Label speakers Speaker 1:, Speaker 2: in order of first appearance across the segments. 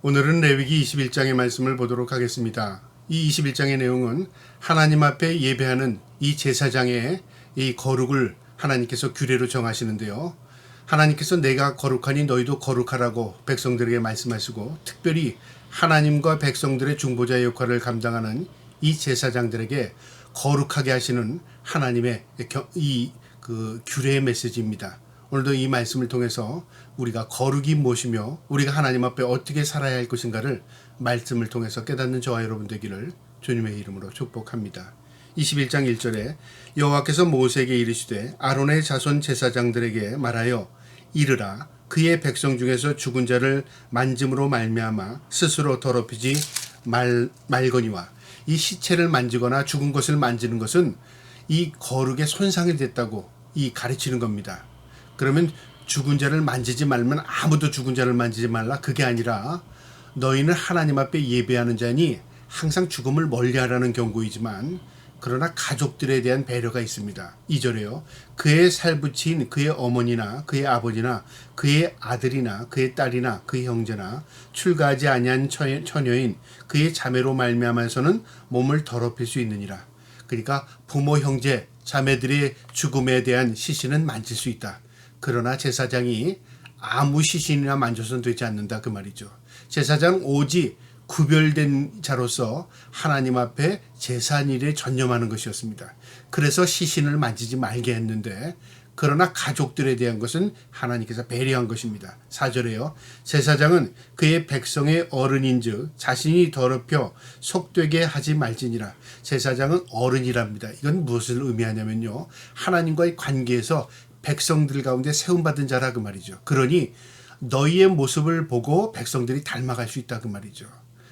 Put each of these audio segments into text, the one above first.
Speaker 1: 오늘은 레위기 21장의 말씀을 보도록 하겠습니다. 이 21장의 내용은 하나님 앞에 예배하는 이 제사장의 이 거룩을 하나님께서 규례로 정하시는데요. 하나님께서 내가 거룩하니 너희도 거룩하라고 백성들에게 말씀하시고, 특별히 하나님과 백성들의 중보자의 역할을 감당하는 이 제사장들에게 거룩하게 하시는 하나님의 규례의 메시지입니다. 오늘도 이 말씀을 통해서 우리가 거룩이 무엇이며 우리가 하나님 앞에 어떻게 살아야 할 것인가를 말씀을 통해서 깨닫는 저와 여러분 되기를 주님의 이름으로 축복합니다. 21장 1절에 여호와께서 모세에게 이르시되 아론의 자손 제사장들에게 말하여 이르라, 그의 백성 중에서 죽은 자를 만짐으로 말미암아 스스로 더럽히지 말거니와. 이 시체를 만지거나 죽은 것을 만지는 것은 이 거룩에 손상이 됐다고 가르치는 겁니다. 그러면 죽은 자를 만지지 말면 아무도 죽은 자를 만지지 말라, 그게 아니라 너희는 하나님 앞에 예배하는 자니 항상 죽음을 멀리하라는 경고이지만, 그러나 가족들에 대한 배려가 있습니다. 2절에요. 그의 살부친 그의 어머니나 그의 아버지나 그의 아들이나 그의 딸이나 그의 형제나 출가하지 아니한 처녀인 그의 자매로 말미암아서는 몸을 더럽힐 수 있느니라. 그러니까 부모, 형제, 자매들의 죽음에 대한 시신은 만질 수 있다. 그러나 제사장이 아무 시신이나 만져서는 되지 않는다, 그 말이죠. 제사장 오직 구별된 자로서 하나님 앞에 제사일에 전념하는 것이었습니다. 그래서 시신을 만지지 말게 했는데, 그러나 가족들에 대한 것은 하나님께서 배려한 것입니다. 4절에요. 제사장은 그의 백성의 어른인즉 자신이 더럽혀 속되게 하지 말지니라. 제사장은 어른이랍니다. 이건 무엇을 의미하냐면요, 하나님과의 관계에서 백성들 가운데 세움받은 자라, 그 말이죠. 그러니 너희의 모습을 보고 백성들이 닮아갈 수 있다, 그 말이죠.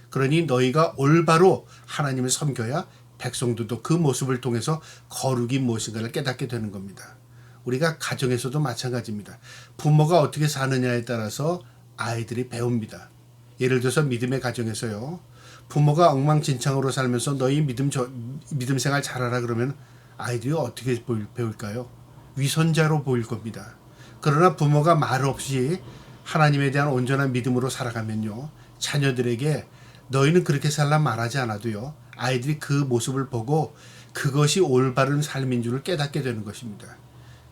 Speaker 1: 그러니 너희가 올바로 하나님을 섬겨야 백성들도 그 모습을 통해서 거룩이 무엇인가를 깨닫게 되는 겁니다. 우리가 가정에서도 마찬가지입니다. 부모가 어떻게 사느냐에 따라서 아이들이 배웁니다. 예를 들어서 믿음의 가정에서요, 부모가 엉망진창으로 살면서 너희 믿음 생활 잘하라 그러면 아이들이 어떻게 배울까요? 위선자로 보일 겁니다. 그러나 부모가 말 없이 하나님에 대한 온전한 믿음으로 살아가면요, 자녀들에게 너희는 그렇게 살라 말하지 않아도요, 아이들이 그 모습을 보고 그것이 올바른 삶인 줄을 깨닫게 되는 것입니다.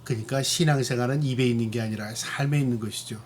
Speaker 1: 그러니까 신앙생활은 입에 있는 게 아니라 삶에 있는 것이죠.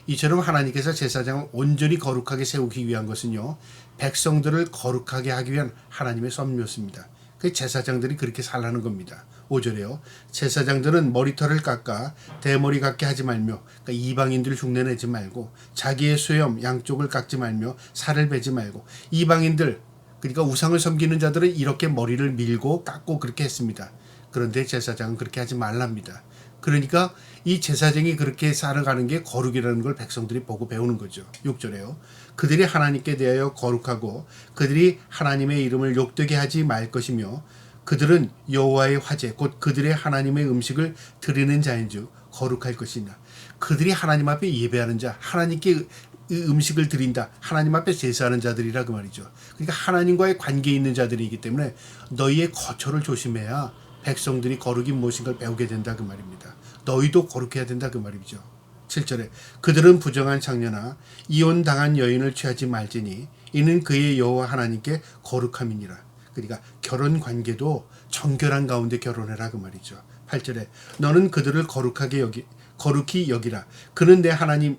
Speaker 1: 이처럼 하나님께서 제사장을 온전히 거룩하게 세우기 위한 것은요, 백성들을 거룩하게 하기 위한 하나님의 섭리였습니다. 그 제사장들이 그렇게 살라는 겁니다. 5절에요. 제사장들은 머리털을 깎아 대머리 같게 하지 말며, 그러니까 이방인들 흉내내지 말고, 자기의 수염 양쪽을 깎지 말며 살을 베지 말고. 이방인들, 그러니까 우상을 섬기는 자들은 이렇게 머리를 밀고 깎고 그렇게 했습니다. 그런데 제사장은 그렇게 하지 말랍니다. 그러니까 이 제사장이 그렇게 살아가는 게 거룩이라는 걸 백성들이 보고 배우는 거죠. 6절에요. 그들이 하나님께 대하여 거룩하고 그들이 하나님의 이름을 욕되게 하지 말 것이며, 그들은 여호와의 화제 곧 그들의 하나님의 음식을 드리는 자인즉 거룩할 것이냐. 그들이 하나님 앞에 예배하는 자, 하나님께 음식을 드린다, 하나님 앞에 제사하는 자들이라, 그 말이죠. 그러니까 하나님과의 관계에 있는 자들이기 때문에 너희의 거처를 조심해야 백성들이 거룩이 무엇인가를 배우게 된다, 그 말입니다. 너희도 거룩해야 된다, 그 말이죠. 7절에 그들은 부정한 창녀나 이혼당한 여인을 취하지 말지니 이는 그의 여호와 하나님께 거룩함이니라. 그러니까 결혼 관계도 정결한 가운데 결혼해라, 그 말이죠. 8절에 너는 그들을 거룩히 여기라. 그는 내 하나님의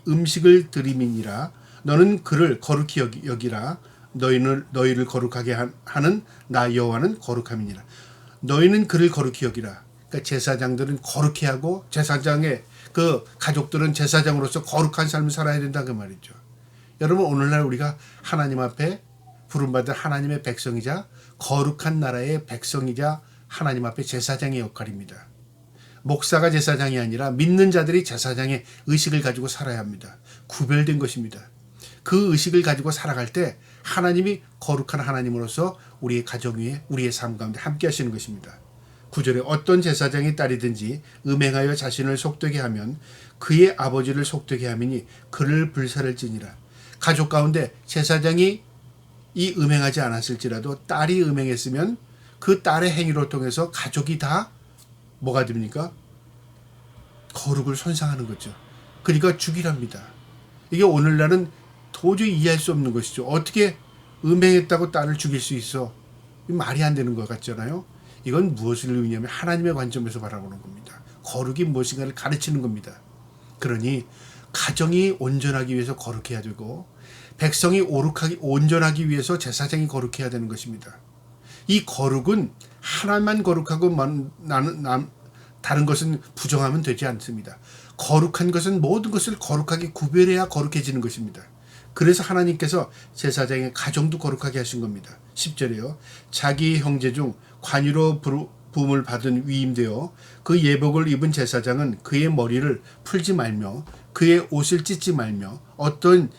Speaker 1: 음식을 드림이니라. 너는 그를 거룩히 여기라. 너희를 거룩하게 하는 나 여호와는 거룩함이니라. 너희는 그를 거룩히 여기라. 그러니까 제사장들은 거룩히 하고 제사장의 그 가족들은 제사장으로서 거룩한 삶을 살아야 된다, 그 말이죠. 여러분, 오늘날 우리가 하나님 앞에 부름받은 하나님의 백성이자 거룩한 나라의 백성이자 하나님 앞에 제사장의 역할입니다. 목사가 제사장이 아니라 믿는 자들이 제사장의 의식을 가지고 살아야 합니다. 구별된 것입니다. 그 의식을 가지고 살아갈 때 하나님이 거룩한 하나님으로서 우리의 가정 위에 우리의 삶 가운데 함께 하시는 것입니다. 9절에 어떤 제사장의 딸이든지 음행하여 자신을 속되게 하면 그의 아버지를 속되게 하미니 그를 불살을지니라. 가족 가운데 제사장이 이 음행하지 않았을지라도 딸이 음행했으면 그 딸의 행위로 통해서 가족이 다 뭐가 됩니까? 거룩을 손상하는 거죠. 그러니까 죽이랍니다. 이게 오늘날은 도저히 이해할 수 없는 것이죠. 어떻게 음행했다고 딸을 죽일 수 있어? 말이 안 되는 것 같잖아요. 이건 무엇을 의미하면 하나님의 관점에서 바라보는 겁니다. 거룩이 무엇인가를 가르치는 겁니다. 그러니 가정이 온전하기 위해서 거룩해야 되고 백성이 온전하기 위해서 제사장이 거룩해야 되는 것입니다. 이 거룩은 하나만 거룩하고 다른 것은 부정하면 되지 않습니다. 거룩한 것은 모든 것을 거룩하게 구별해야 거룩해지는 것입니다. 그래서 하나님께서 제사장의 가정도 거룩하게 하신 겁니다. 10절에요. 자기 형제 중 관유로 부음을 받은 위임되어 그 예복을 입은 제사장은 그의 머리를 풀지 말며 그의 옷을 찢지 말며 어떤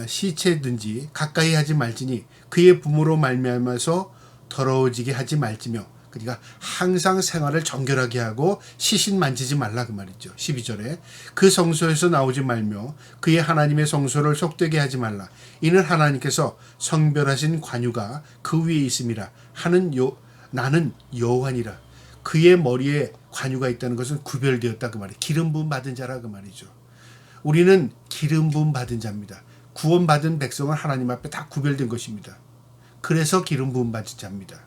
Speaker 1: 시체든지 가까이 하지 말지니 그의 부모로 말미암아서 더러워지게 하지 말지며, 그러니까 항상 생활을 정결하게 하고 시신 만지지 말라 그 말이죠. 12절에 그 성소에서 나오지 말며 그의 하나님의 성소를 속되게 하지 말라. 이는 하나님께서 성별하신 관유가 그 위에 있음이라 하는 나는 여호와니라. 그의 머리에 관유가 있다는 것은 구별되었다 그 말이에요. 기름 부음 받은 자라 그 말이죠. 우리는 기름 부음 받은 자입니다. 구원받은 백성은 하나님 앞에 다 구별된 것입니다. 그래서 기름 부음 받은 자입니다.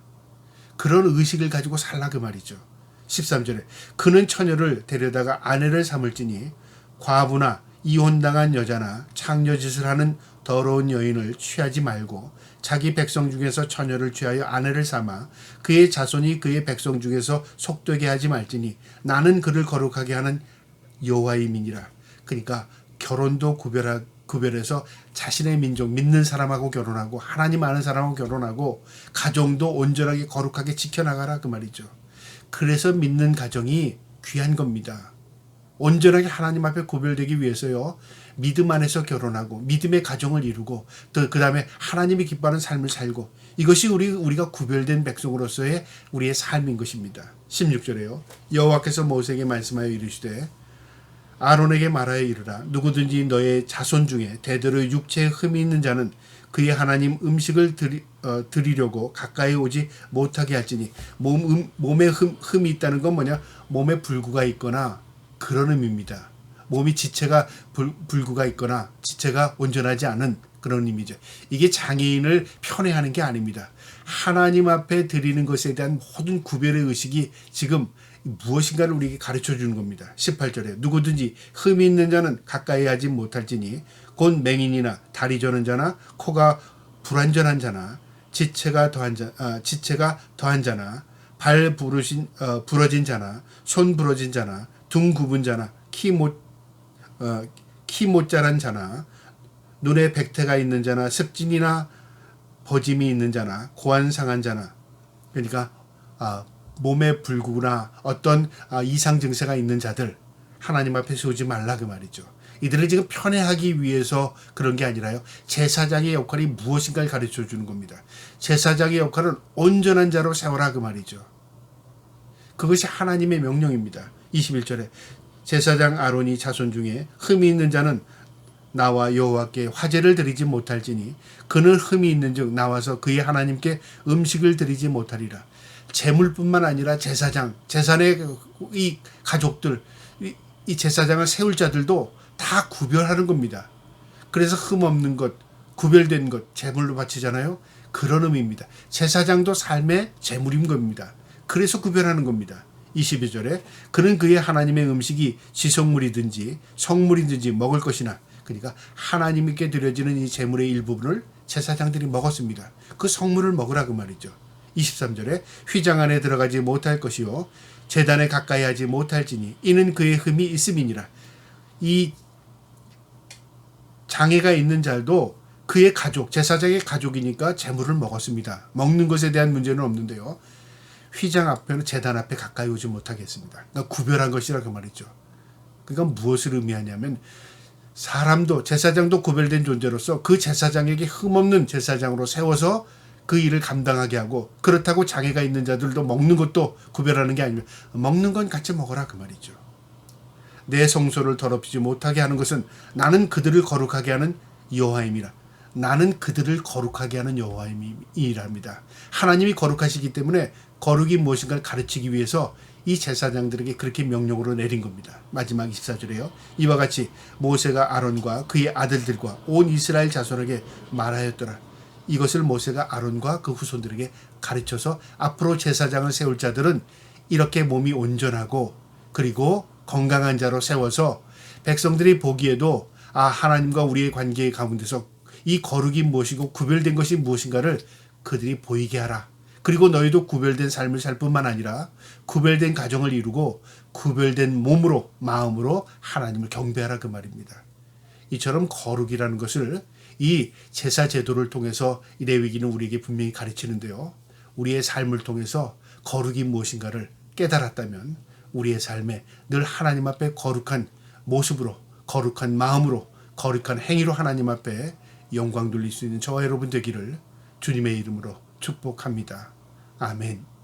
Speaker 1: 그런 의식을 가지고 살라 그 말이죠. 13절에 그는 처녀를 데려다가 아내를 삼을지니 과부나 이혼당한 여자나 창녀짓을 하는 더러운 여인을 취하지 말고 자기 백성 중에서 처녀를 취하여 아내를 삼아 그의 자손이 그의 백성 중에서 속되게 하지 말지니 나는 그를 거룩하게 하는 여호와이니라. 그러니까 결혼도 구별해서 자신의 민족 믿는 사람하고 결혼하고 하나님 아는 사람하고 결혼하고 가정도 온전하게 거룩하게 지켜나가라 그 말이죠. 그래서 믿는 가정이 귀한 겁니다. 온전하게 하나님 앞에 구별되기 위해서요. 믿음 안에서 결혼하고 믿음의 가정을 이루고 또 그 다음에 하나님이 기뻐하는 삶을 살고 이것이 우리가 구별된 백성으로서의 우리의 삶인 것입니다. 16절에요. 여호와께서 모세에게 말씀하여 이르시되 아론에게 말하여 이르라. 누구든지 너의 자손 중에 대대로 육체에 흠이 있는 자는 그의 하나님 음식을 드리려고 가까이 오지 못하게 할지니 몸에 흠이 있다는 건 뭐냐? 몸에 불구가 있거나 그런 의미입니다. 몸이 지체가 불구가 있거나 지체가 온전하지 않은 그런 의미죠. 이게 장애인을 편애하는 게 아닙니다. 하나님 앞에 드리는 것에 대한 모든 구별의 의식이 지금 무엇인가를 우리에게 가르쳐 주는 겁니다. 18절에 누구든지 흠이 있는 자는 가까이 하지 못할지니 곧 맹인이나 다리 저는 자나 코가 불완전한 자나 지체가 더한 자나 발 부러진 자나 손 부러진 자나 둥 굽은 자나 키 못 자란 자나 눈에 백태가 있는 자나 습진이나 버짐이 있는 자나 고안 상한 자나, 그러니까 몸에 불구나 어떤 이상 증세가 있는 자들 하나님 앞에 세우지 말라 그 말이죠. 이들을 지금 편애하기 위해서 그런 게 아니라요. 제사장의 역할이 무엇인가를 가르쳐 주는 겁니다. 제사장의 역할은 온전한 자로 세워라 그 말이죠. 그것이 하나님의 명령입니다. 21절에 제사장 아론이 자손 중에 흠이 있는 자는 나와 여호와께 화제를 드리지 못할지니 그는 흠이 있는즉 나와서 그의 하나님께 음식을 드리지 못하리라. 제물뿐만 아니라 제사장, 제사의 이 가족들, 이 제사장을 세울 자들도 다 구별하는 겁니다. 그래서 흠 없는 것, 구별된 것, 제물로 바치잖아요. 그런 의미입니다. 제사장도 삶의 제물인 겁니다. 그래서 구별하는 겁니다. 22절에 그는 그의 하나님의 음식이 지성물이든지 성물이든지 먹을 것이나, 그러니까 하나님께 드려지는 이 제물의 일부분을 제사장들이 먹었습니다. 그 성물을 먹으라 그 말이죠. 23절에 휘장 안에 들어가지 못할 것이요 제단에 가까이 하지 못할지니 이는 그의 흠이 있음이니라. 이 장애가 있는 자도 그의 가족, 제사장의 가족이니까 제물을 먹었습니다. 먹는 것에 대한 문제는 없는데요. 휘장 앞에는 제단 앞에 가까이 오지 못하게 했습니다. 그러니까 구별한 것이라 그 말이죠. 그러니까 무엇을 의미하냐면 사람도 제사장도 구별된 존재로서 그 제사장에게 흠없는 제사장으로 세워서 그 일을 감당하게 하고, 그렇다고 장애가 있는 자들도 먹는 것도 구별하는 게 아니면 먹는 건 같이 먹어라 그 말이죠. 내 성소를 더럽히지 못하게 하는 것은 나는 그들을 거룩하게 하는 여호와임이라. 나는 그들을 거룩하게 하는 여호와임이랍니다. 하나님이 거룩하시기 때문에 거룩이 무엇인가를 가르치기 위해서 이 제사장들에게 그렇게 명령으로 내린 겁니다. 마지막 24절에요. 이와 같이 모세가 아론과 그의 아들들과 온 이스라엘 자손에게 말하였더라. 이것을 모세가 아론과 그 후손들에게 가르쳐서 앞으로 제사장을 세울 자들은 이렇게 몸이 온전하고 그리고 건강한 자로 세워서 백성들이 보기에도 하나님과 우리의 관계 가운데서 이 거룩이 무엇이고 구별된 것이 무엇인가를 그들이 보이게 하라. 그리고 너희도 구별된 삶을 살 뿐만 아니라 구별된 가정을 이루고 구별된 몸으로 마음으로 하나님을 경배하라 그 말입니다. 이처럼 거룩이라는 것을 이 제사 제도를 통해서 레위기는 우리에게 분명히 가르치는데요. 우리의 삶을 통해서 거룩이 무엇인가를 깨달았다면 우리의 삶에 늘 하나님 앞에 거룩한 모습으로 거룩한 마음으로 거룩한 행위로 하나님 앞에 영광 돌릴 수 있는 저와 여러분 되기를 주님의 이름으로 축복합니다. 아멘.